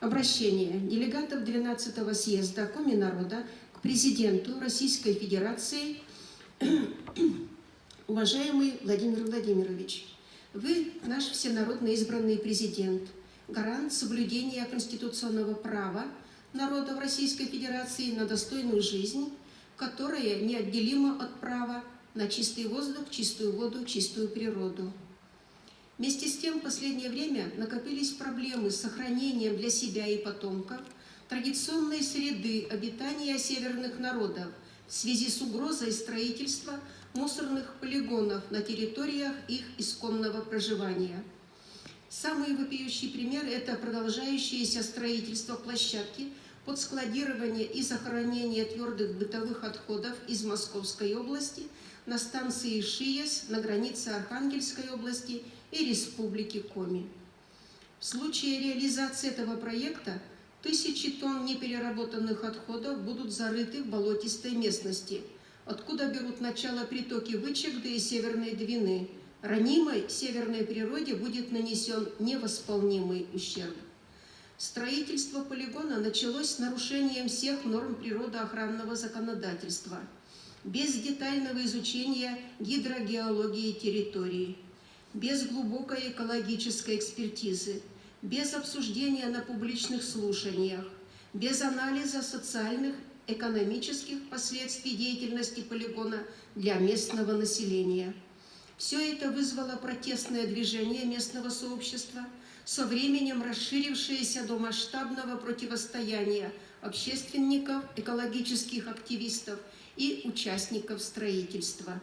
Обращение делегатов 12-го съезда Коминародов к президенту Российской Федерации. Уважаемый Владимир Владимирович, вы наш всенародно избранный президент, гарант соблюдения конституционного права народов Российской Федерации на достойную жизнь, которая неотделима от права на чистый воздух, чистую воду, чистую природу. Вместе с тем, в последнее время накопились проблемы с сохранением для себя и потомков традиционной среды обитания северных народов в связи с угрозой строительства мусорных полигонов на территориях их исконного проживания. Самый вопиющий пример – это продолжающееся строительство площадки под складирование и захоронение твердых бытовых отходов из Московской области на станции ШИЕС на границе Архангельской области и Республики Коми. В случае реализации этого проекта тысячи тонн непереработанных отходов будут зарыты в болотистой местности, откуда берут начало притоки Вычегды и Северной Двины. Ранимой северной природе будет нанесен невосполнимый ущерб. Строительство полигона началось с нарушением всех норм природоохранного законодательства, без детального изучения гидрогеологии территории, без глубокой экологической экспертизы, без обсуждения на публичных слушаниях, без анализа социальных, экономических последствий деятельности полигона для местного населения. Все это вызвало протестное движение местного сообщества, со временем расширившееся до масштабного противостояния общественников, экологических активистов и участников строительства.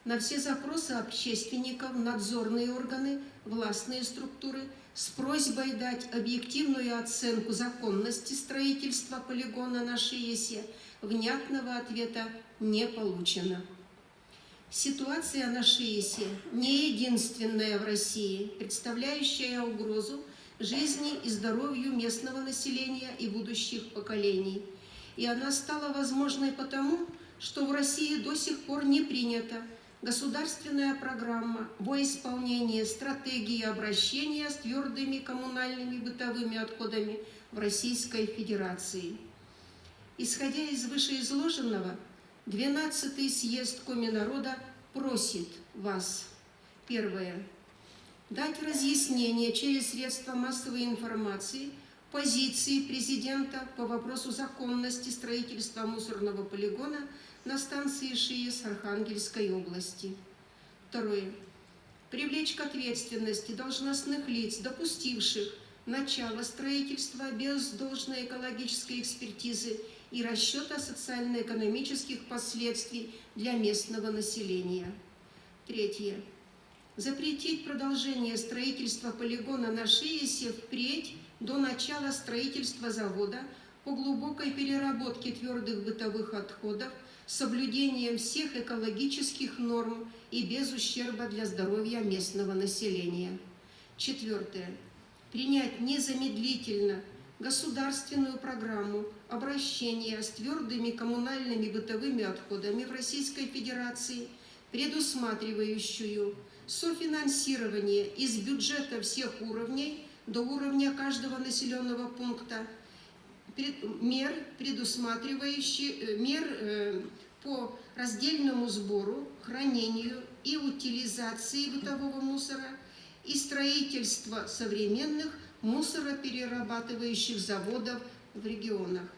На все запросы общественников надзорные органы, властные структуры с просьбой дать объективную оценку законности строительства полигона на ШИЕСе внятного ответа не получено. Ситуация на ШИЕСе не единственная в России, представляющая угрозу жизни и здоровью местного населения и будущих поколений. И она стала возможной потому, что в России до сих пор не принята государственная программа во исполнение стратегии обращения с твердыми коммунальными бытовыми отходами в Российской Федерации. Исходя из вышеизложенного, 12-й съезд Коминародов просит вас: первое. Дать разъяснение через средства массовой информации позиции президента по вопросу законности строительства мусорного полигона на станции ШИЕС Архангельской области. Второе. Привлечь к ответственности должностных лиц, допустивших начало строительства без должной экологической экспертизы и расчета социально-экономических последствий для местного населения. Третье. Запретить продолжение строительства полигона на ШИЕСе впредь до начала строительства завода по глубокой переработке твердых бытовых отходов с соблюдением всех экологических норм и без ущерба для здоровья местного населения. Четвертое. Принять незамедлительно государственную программу обращения с твердыми коммунальными бытовыми отходами в Российской Федерации, предусматривающую софинансирование из бюджета всех уровней до уровня каждого населенного пункта, мер по раздельному сбору, хранению и утилизации бытового мусора и строительства современных мусороперерабатывающих заводов в регионах.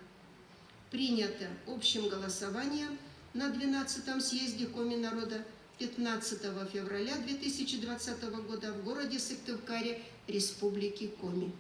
Принято общим голосованием на 12-м съезде Коминародов 15 февраля 2020 года в городе Сыктывкаре, Республики Коми.